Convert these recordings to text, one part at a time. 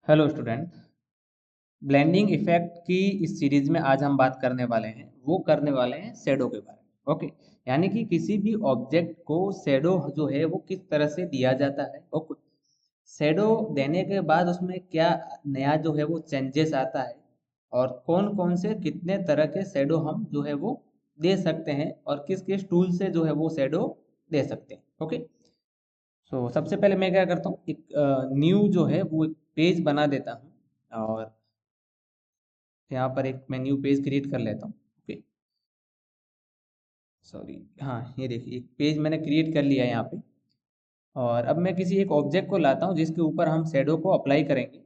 Hello student. Blending effect की इस series में आज हम बात करने वाले हैं, वो करने वाले हैं शैडो के बारे में। ओके, यानी कि किसी भी ऑब्जेक्ट को शैडो जो है वो किस तरह से दिया जाता है। ओके, शैडो देने के बाद उसमें क्या नया जो है वो चेंजेस आता है, और कौन कौन से कितने तरह के शैडो हम जो है वो दे सकते हैं, और किस किस टूल से जो है वो शैडो दे सकते हैं। ओके, सो सबसे पहले मैं क्या करता हूँ, एक न्यू जो है वो एक पेज बना देता हूँ, और यहाँ पर एक मैं न्यू पेज क्रिएट कर लेता हूँ। ओके, सॉरी, हाँ ये देखिए एक पेज मैंने क्रिएट कर लिया है यहाँ पे। और अब मैं किसी एक ऑब्जेक्ट को लाता हूँ जिसके ऊपर हम शेडो को अप्लाई करेंगे।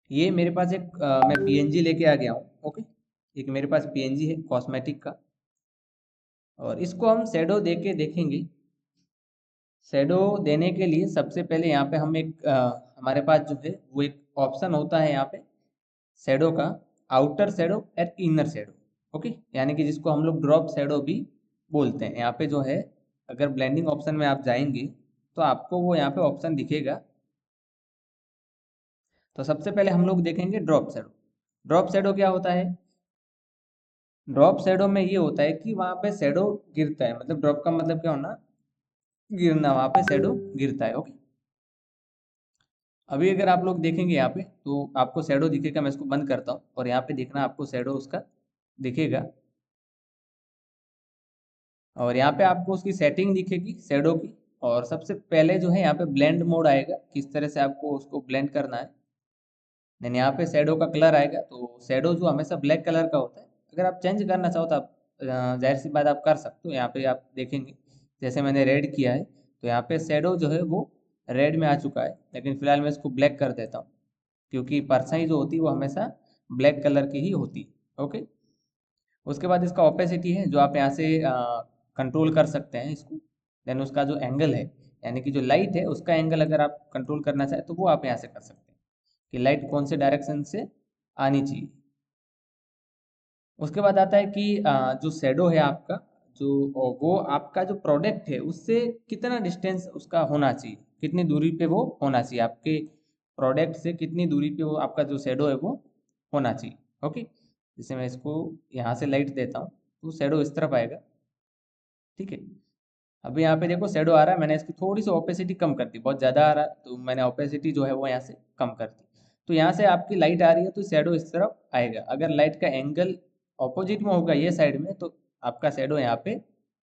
ये मेरे पास एक मैं पीएनजी लेके आ गया हूँ। ओके, एक मेरे पास पीएनजी है कॉस्मेटिक का, और इसको हम शेडो दे के देखेंगे। शेडो देने के लिए सबसे पहले यहाँ पे हम एक हमारे पास जो है वो एक ऑप्शन होता है यहाँ पे शेडो का, आउटर शेडो और इनर शेडो। ओके, यानी कि जिसको हम लोग ड्रॉप शेडो भी बोलते हैं। यहाँ पे जो है, अगर ब्लेंडिंग ऑप्शन में आप जाएंगे तो आपको वो यहाँ पे ऑप्शन दिखेगा। तो सबसे पहले हम लोग देखेंगे ड्रॉप शेडो। ड्रॉप शेडो क्या होता है? ड्रॉप शेडो में ये होता है कि वहाँ पे शेडो गिरता है, मतलब ड्रॉप का मतलब क्या होना, गिरना, वहाँ पे शेडो गिरता है। ओके, अभी अगर आप लोग देखेंगे यहाँ पे तो आपको शेडो दिखेगा। मैं इसको बंद करता हूँ और यहाँ पे देखना आपको शेडो उसका दिखेगा, और यहाँ पे आपको उसकी सेटिंग दिखेगी शेडो की। और सबसे पहले जो है यहाँ पे ब्लेंड मोड आएगा, किस तरह से आपको उसको ब्लेंड करना है। देन यहाँ पे शेडो का कलर आएगा, तो शेडो जो हमेशा ब्लैक कलर का होता है। अगर आप चेंज करना चाहो तो आप जाहिर सी बात आप कर सकते हो। यहाँ पे आप देखेंगे जैसे मैंने रेड किया है तो यहाँ पे शेडो जो है वो रेड में आ चुका है, लेकिन फिलहाल मैं इसको ब्लैक कर देता हूँ, क्योंकि परछाई जो होती है वो हमेशा ब्लैक कलर की ही होती है। ओके, उसके बाद इसका ओपेसिटी है जो आप यहाँ से कंट्रोल कर सकते हैं इसको। देन उसका जो एंगल है, यानी कि जो लाइट है उसका एंगल अगर आप कंट्रोल करना चाहें तो वो आप यहाँ से कर सकते हैं कि लाइट कौन से डायरेक्शन से आनी चाहिए। उसके बाद आता है कि जो शेडो है आपका, जो वो आपका जो प्रोडक्ट है उससे कितना डिस्टेंस उसका होना चाहिए, कितनी दूरी पे वो होना चाहिए, आपके प्रोडक्ट से कितनी दूरी पे वो आपका जो शेडो है वो होना चाहिए। ओके, जैसे मैं इसको यहाँ से लाइट देता हूँ तो शेडो इस तरफ आएगा। ठीक है, अभी यहाँ पे देखो शेडो आ रहा है, मैंने इसकी थोड़ी सी ओपेसिटी कम कर दी, बहुत ज़्यादा आ रहा है तो मैंने ओपेसिटी जो है वो यहाँ से कम कर दी। तो यहाँ से आपकी लाइट आ रही है तो शेडो इस तरफ आएगा। अगर लाइट का एंगल ऑपोजिट में होगा ये साइड में तो आपका शेडो यहाँ पे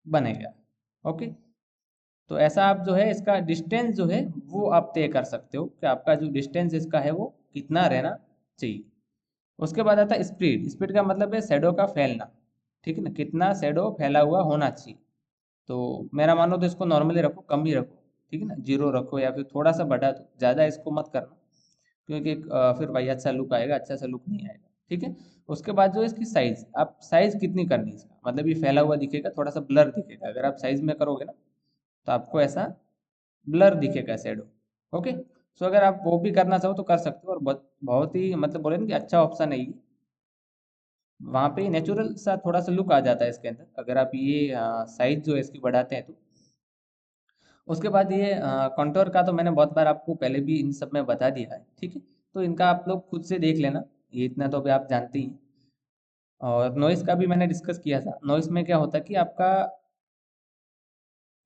बनेगा। ओके, तो ऐसा आप जो है इसका डिस्टेंस जो है वो आप तय कर सकते हो कि आपका जो डिस्टेंस इसका है वो कितना रहना चाहिए। उसके बाद आता है स्पीड। स्पीड का मतलब है शेडो का फैलना। ठीक है ना, कितना शेडो फैला हुआ होना चाहिए। तो मेरा मानो तो इसको नॉर्मली रखो, कम ही रखो। ठीक है ना, जीरो रखो या फिर थोड़ा सा बढ़ा दो, ज़्यादा इसको मत करना, क्योंकि फिर भाई अच्छा लुक आएगा, अच्छा सा लुक नहीं आएगा। ठीक है, उसके बाद जो है इसकी साइज, आप साइज कितनी करनी है इसका, मतलब ये फैला हुआ दिखेगा, थोड़ा सा ब्लर दिखेगा। अगर आप साइज में करोगे ना तो आपको ऐसा ब्लर दिखेगा शेडो। ओके, सो अगर आप वो भी करना चाहो तो कर सकते हो, और बहुत बहुत ही मतलब बोले ना कि अच्छा ऑप्शन है ये। वहाँ पे नेचुरल सा थोड़ा सा लुक आ जाता है इसके अंदर, अगर आप ये साइज जो है इसकी बढ़ाते हैं तो। उसके बाद ये कंटोर का तो मैंने बहुत बार आपको पहले भी इन सब में बता दिया है। ठीक है, तो इनका आप लोग खुद से देख लेना, ये इतना तो अभी आप जानते ही हैं। और नॉइस का भी मैंने डिस्कस किया था। नॉइस में क्या होता है कि आपका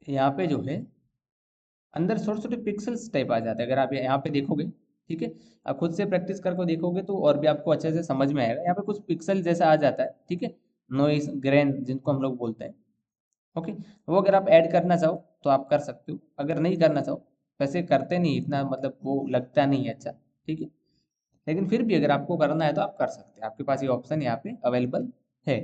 यहाँ पे जो है अंदर छोटे छोटे पिक्सल्स टाइप आ जाते हैं, अगर आप यहाँ पे देखोगे। ठीक है, आप खुद से प्रैक्टिस करके देखोगे तो और भी आपको अच्छे से समझ में आएगा। यहाँ पे कुछ पिक्सल जैसा आ जाता है। ठीक है, नॉइस ग्रेन जिनको हम लोग बोलते हैं। ओके, वो अगर आप ऐड करना चाहो तो आप कर सकते हो, अगर नहीं करना चाहो, वैसे करते नहीं इतना, मतलब वो लगता नहीं है अच्छा। ठीक है, लेकिन फिर भी अगर आपको करना है तो आप कर सकते हैं, आपके पास ये ऑप्शन यहाँ पे अवेलेबल है।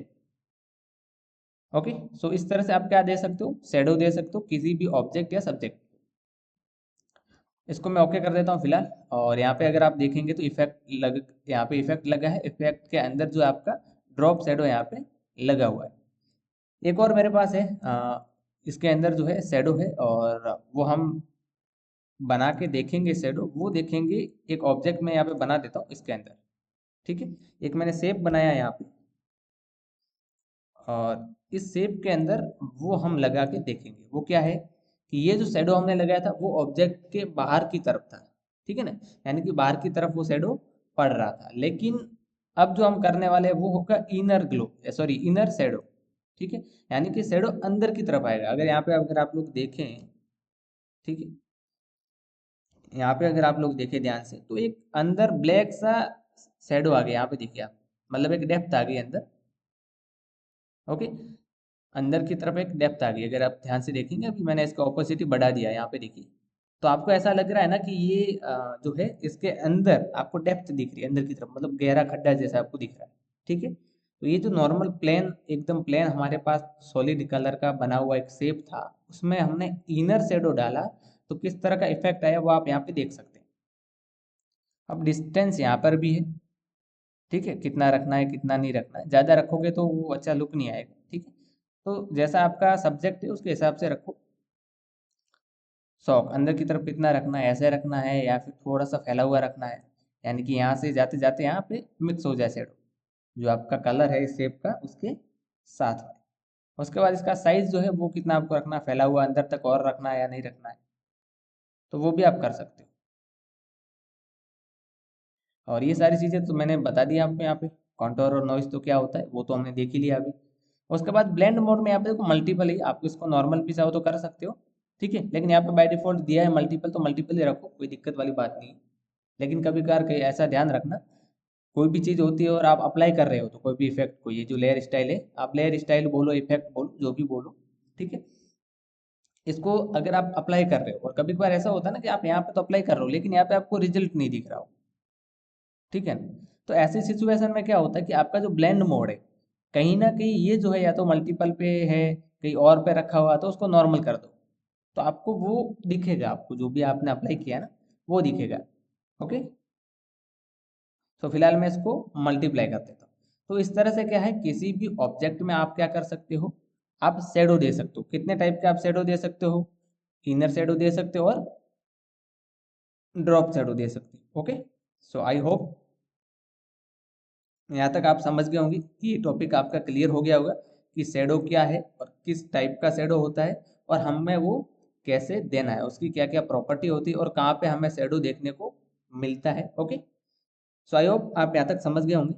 ओके, सो इस तरह से आप क्या दे सकते हो, शेडो दे सकते हो किसी भी ऑब्जेक्ट या सब्जेक्ट। इसको मैं ओके कर देता हूँ फिलहाल। और यहाँ पे अगर आप देखेंगे तो इफेक्ट लग, यहाँ पे इफेक्ट लगा है। इफेक्ट के अंदर जो आपका ड्रॉप शेडो यहाँ पे लगा हुआ है। एक और मेरे पास है, इसके अंदर जो है शेडो है, और वो हम बना के देखेंगे शेडो, वो देखेंगे। एक ऑब्जेक्ट मैं यहाँ पे बना देता हूँ इसके अंदर। ठीक है, एक मैंने शेप बनाया है यहाँ पे, और इस शेप के अंदर वो हम लगा के देखेंगे। वो क्या है कि ये जो शेडो हमने लगाया था वो ऑब्जेक्ट के बाहर की तरफ था, ठीक है ना, यानी कि बाहर की तरफ वो शेडो पड़ रहा था। लेकिन अब जो हम करने वाले हैं वो होगा inner glow, sorry inner shadow, ठीक है, यानी कि शेडो अंदर की तरफ आएगा। अगर यहाँ पे अगर आप लोग देखें, ठीक है, यहाँ पे अगर आप लोग देखें ध्यान से तो एक अंदर ब्लैक सा शेडो आ गया, यहाँ पे देखिए आप, मतलब एक डेप्थ आ गई अंदर। ओके, अंदर की तरफ एक डेप्थ आ गई। अगर आप ध्यान से देखेंगे, अभी मैंने इसका ऑपोजिट बढ़ा दिया है, यहाँ पे देखिए, तो आपको ऐसा लग रहा है ना कि ये जो है इसके अंदर आपको डेप्थ दिख रही है अंदर की तरफ, मतलब गहरा खड्डा जैसा आपको दिख रहा है, ठीक है। तो ये जो नॉर्मल प्लेन, एकदम प्लेन हमारे पास सॉलिड कलर का बना हुआ एक शेप था, उसमें हमने इनर शेडो डाला, तो किस तरह का इफेक्ट आया वो आप यहाँ पे देख सकते हैं। अब डिस्टेंस यहाँ पर भी है, ठीक है, कितना रखना है कितना नहीं रखना है, ज़्यादा रखोगे तो वो अच्छा लुक नहीं आएगा, ठीक है। तो जैसा आपका सब्जेक्ट है उसके हिसाब से रखो। शौक अंदर की तरफ कितना रखना है, ऐसे रखना है या फिर थोड़ा सा फैला हुआ रखना है, यानी कि यहाँ से जाते जाते यहाँ पे मिक्स हो जाए शेडो, जो आपका कलर है इस शेप का उसके साथ में। उसके बाद इसका साइज जो है वो कितना आपको रखना है, फैला हुआ अंदर तक और रखना है या नहीं रखना है, तो वो भी आप कर सकते हो। और ये सारी चीज़ें तो मैंने बता दी आपको यहाँ पे। कॉन्टोर और नॉइस तो क्या होता है वो तो हमने देख ही लिया अभी। उसके बाद ब्लेंड मोड में यहाँ पे देखो मल्टीपल ही, आपको इसको नॉर्मल भी चाहो तो कर सकते हो, ठीक है, लेकिन यहाँ पे बाय डिफॉल्ट दिया है मल्टीपल, तो मल्टीपल ही रखो, कोई दिक्कत वाली बात नहीं है। लेकिन कभी कभार कहीं ऐसा ध्यान रखना, कोई भी चीज़ होती है और आप अप्लाई कर रहे हो तो कोई भी इफेक्ट को, ये जो लेयर स्टाइल है, आप लेयर स्टाइल बोलो इफेक्ट बोलो जो भी बोलो, ठीक है, इसको अगर आप अप्लाई कर रहे हो और कभी कभार ऐसा होता है ना कि आप यहाँ पे तो अप्लाई कर रहे हो लेकिन यहाँ पे आपको रिजल्ट नहीं दिख रहा हो, ठीक है ना, तो ऐसी सिचुएशन में क्या होता है कि आपका जो ब्लेंड मोड है, कहीं ना कहीं ये जो है या तो मल्टीपल पे है, कहीं और पे रखा हुआ, तो उसको नॉर्मल कर दो, तो आपको वो दिखेगा, आपको जो भी आपने अप्लाई किया ना वो दिखेगा। ओके, तो फिलहाल मैं इसको मल्टीप्लाई कर देता हूँ। तो इस तरह से क्या है, किसी भी ऑब्जेक्ट में आप क्या कर सकते हो, आप शेडो दे सकते हो। कितने टाइप के आप शेडो दे सकते हो, इनर शेडो दे सकते हो और ड्रॉप शेडो दे सकते हो। ओके, सो आई होप यहाँ तक आप समझ गए होंगे कि ये टॉपिक आपका क्लियर हो गया होगा कि शेडो क्या है और किस टाइप का शेडो होता है और हमें वो कैसे देना है, उसकी क्या क्या प्रॉपर्टी होती है और कहाँ पे हमें शेडो देखने को मिलता है। ओके, सो आई होप आप यहाँ तक समझ गए होंगे।